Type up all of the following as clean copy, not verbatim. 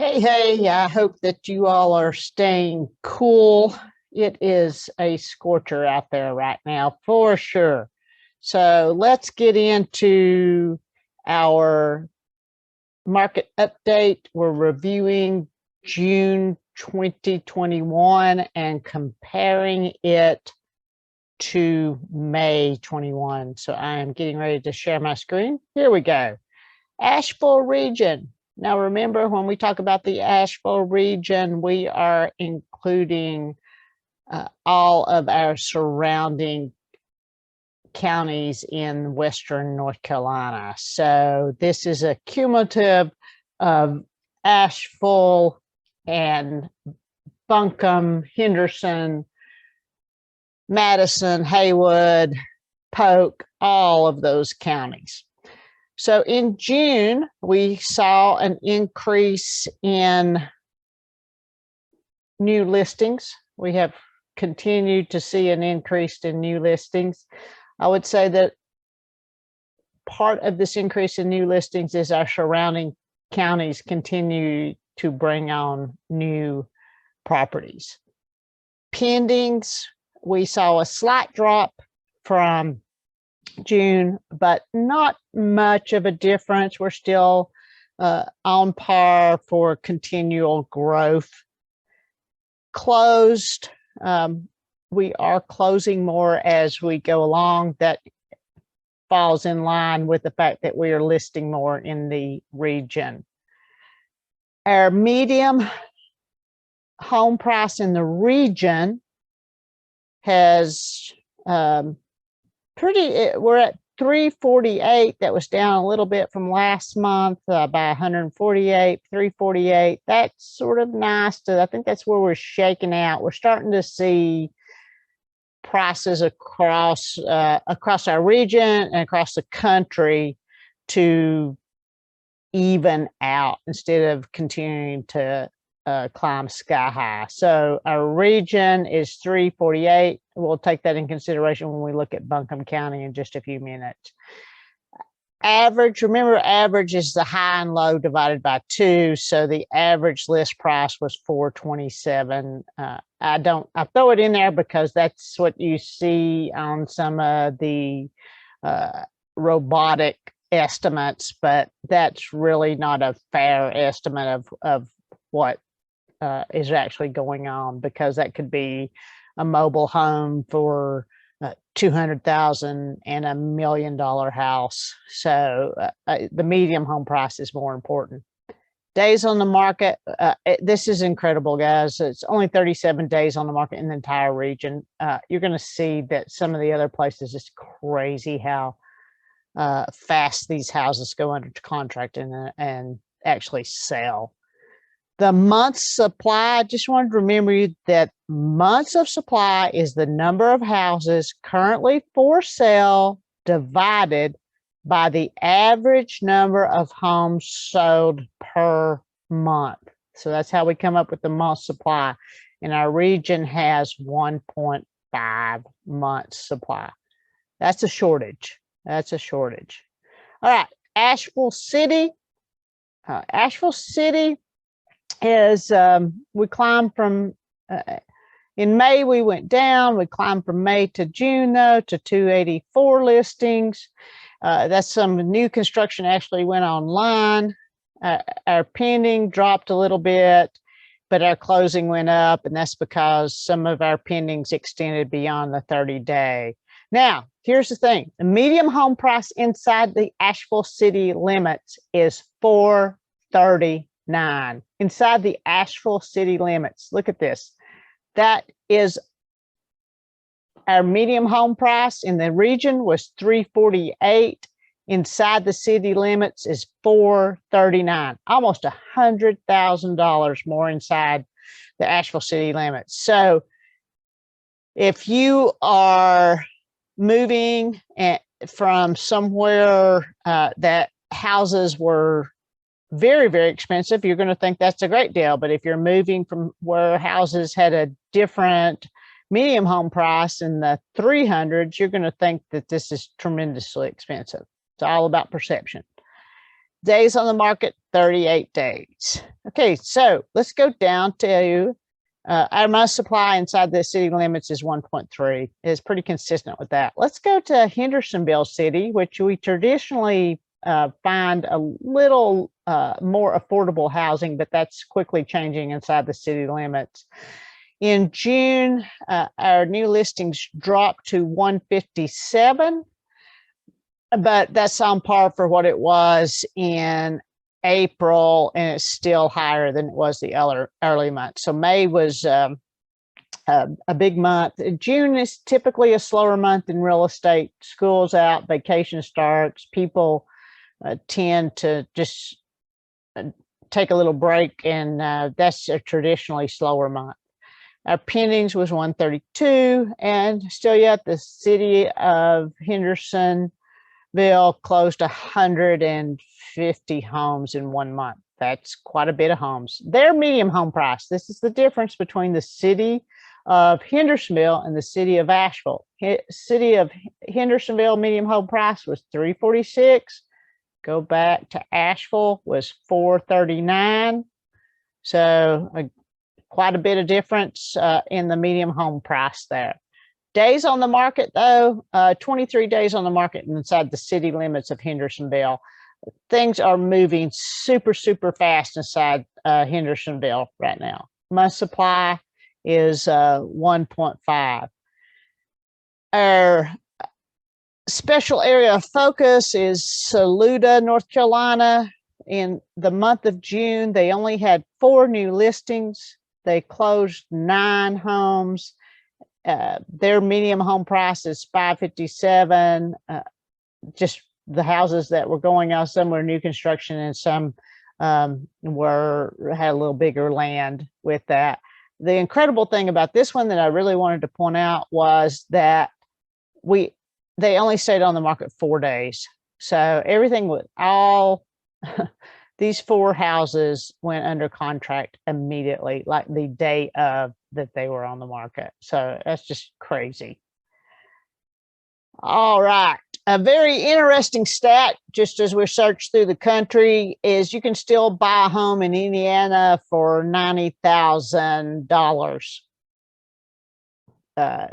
Hey, I hope that you all are staying cool. It is a scorcher out there right now for sure. So let's get into our market update. We're reviewing June 2021 and comparing it to May 21. So I am getting ready to share my screen. Here we go. Asheville region. Now, remember, when we talk about the Asheville region, we are including all of our surrounding counties in western North Carolina. So this is a cumulative of Asheville and Buncombe, Henderson, Madison, Haywood, Polk, all of those counties. So in June, we saw an increase in new listings. We have continued to see an increase in new listings. I would say that part of this increase in new listings is our surrounding counties continue to bring on new properties. Pendings, we saw a slight drop from June, but not much of a difference. We're still on par for continual growth. Closed, we are closing more as we go along. That falls in line with the fact that we are listing more in the region. Our medium home price in the region has we're at 348. That was down a little bit from last month by 148, 348. That's sort of nice. I think that's where we're shaking out. We're starting to see prices across our region and across the country to even out instead of continuing to climb sky high. So our region is 348. We'll take that in consideration when we look at Buncombe County in just a few minutes. Average, remember, average is the high and low divided by 2. So the average list price was 427. I throw it in there because that's what you see on some of the robotic estimates, but that's really not a fair estimate of what is actually going on, because that could be a mobile home for $200,000 and $1 million house. So the medium home price is more important. Days on the market. This is incredible, guys. It's only 37 days on the market in the entire region. You're going to see that some of the other places, it's crazy how fast these houses go under contract and actually sell. The month's supply, I just wanted to remember you that months of supply is the number of houses currently for sale divided by the average number of homes sold per month. So that's how we come up with the month supply. And our region has 1.5 months supply. That's a shortage. That's a shortage. All right, Asheville City. Asheville City is we climbed from in May, we went down. We climbed from May to June, though, to 284 listings. That's some new construction actually went online. Our pending dropped a little bit, but our closing went up, and that's because some of our pendings extended beyond the 30-day. Now, here's the thing. The medium home price inside the Asheville City limits is $439. Inside the Asheville City limits. Look at this. That is our medium home price in the region was $348. Inside the city limits is $439. Almost $100,000 more inside the Asheville City limits. So if you are moving from somewhere that houses were very, very expensive, you're going to think that's a great deal. But if you're moving from where houses had a different medium home price in the 300s, you're going to think that this is tremendously expensive. It's all about perception. Days on the market, 38 days. Okay, so let's go down to our month supply inside the city limits is 1.3. It's pretty consistent with that. Let's go to Hendersonville City, which we traditionally find a little more affordable housing, but that's quickly changing inside the city limits. In June, our new listings dropped to 157, but that's on par for what it was in April, and it's still higher than it was the early months. So May was a big month. June is typically a slower month in real estate. School's out, vacation starts, people tend to just take a little break, and that's a traditionally slower month. Our pendings was 132, and still yet the city of Hendersonville closed 150 homes in 1 month. That's quite a bit of homes. Their medium home price. This is the difference between the city of Hendersonville and the city of Asheville. City of Hendersonville medium home price was 346. Go back to Asheville was 439. So quite a bit of difference in the medium home price there. Days on the market, though, 23 days on the market inside the city limits of Hendersonville. Things are moving super, super fast inside Hendersonville right now. Month supply is 1.5. Our special area of focus is Saluda, North Carolina. In the month of June, they only had 4 new listings. They closed 9 homes. Their medium home price is $557. Just the houses that were going out, some were new construction, and some had a little bigger land with that. The incredible thing about this one that I really wanted to point out was that they only stayed on the market 4 days. So everything was all these 4 houses went under contract immediately, like the day of that they were on the market. So that's just crazy. All right. A very interesting stat, just as we search through the country, is you can still buy a home in Indiana for $90,000.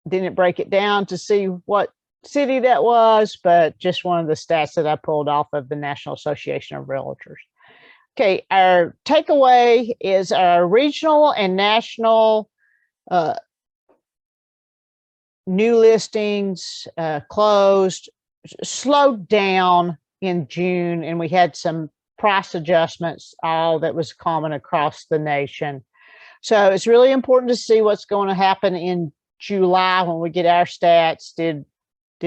Didn't break it down to see what city that was, but just one of the stats that I pulled off of the National Association of Realtors. Okay, our takeaway is our regional and national new listings closed, slowed down in June, and we had some price adjustments, all that was common across the nation. So it's really important to see what's going to happen in July when we get our stats. Did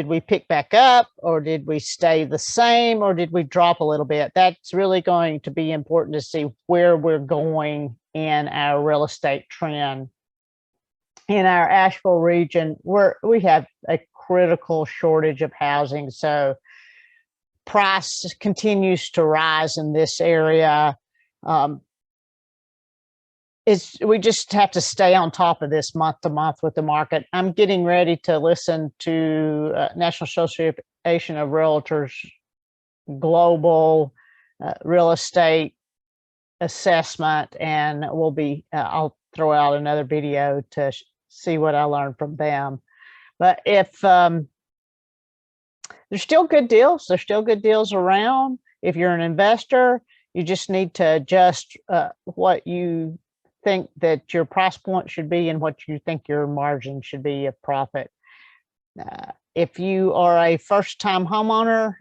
we pick back up, or did we stay the same, or did we drop a little bit? That's really going to be important to see where we're going in our real estate trend. In our Asheville region, we have a critical shortage of housing, so price continues to rise in this area. We just have to stay on top of this month to month with the market. I'm getting ready to listen to National Association of Realtors global real estate assessment, and I'll throw out another video to see what I learned from them. But if there's still good deals, around. If you're an investor, you just need to adjust what you think that your price point should be and what you think your margin should be of profit. If you are a first-time homeowner,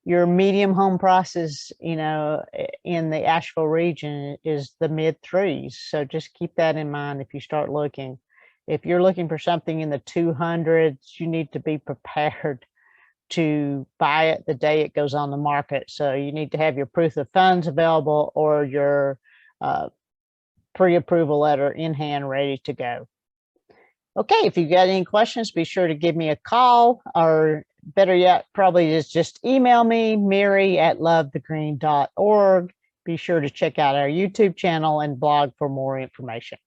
your medium home prices, in the Asheville region is the mid 3s. So just keep that in mind if you start looking. If you're looking for something in the 200s, you need to be prepared to buy it the day it goes on the market. So you need to have your proof of funds available, or your pre-approval letter in hand, ready to go. Okay, if you got any questions, be sure to give me a call, or better yet, probably just email me, mary@lovethegreen.org. Be sure to check out our YouTube channel and blog for more information.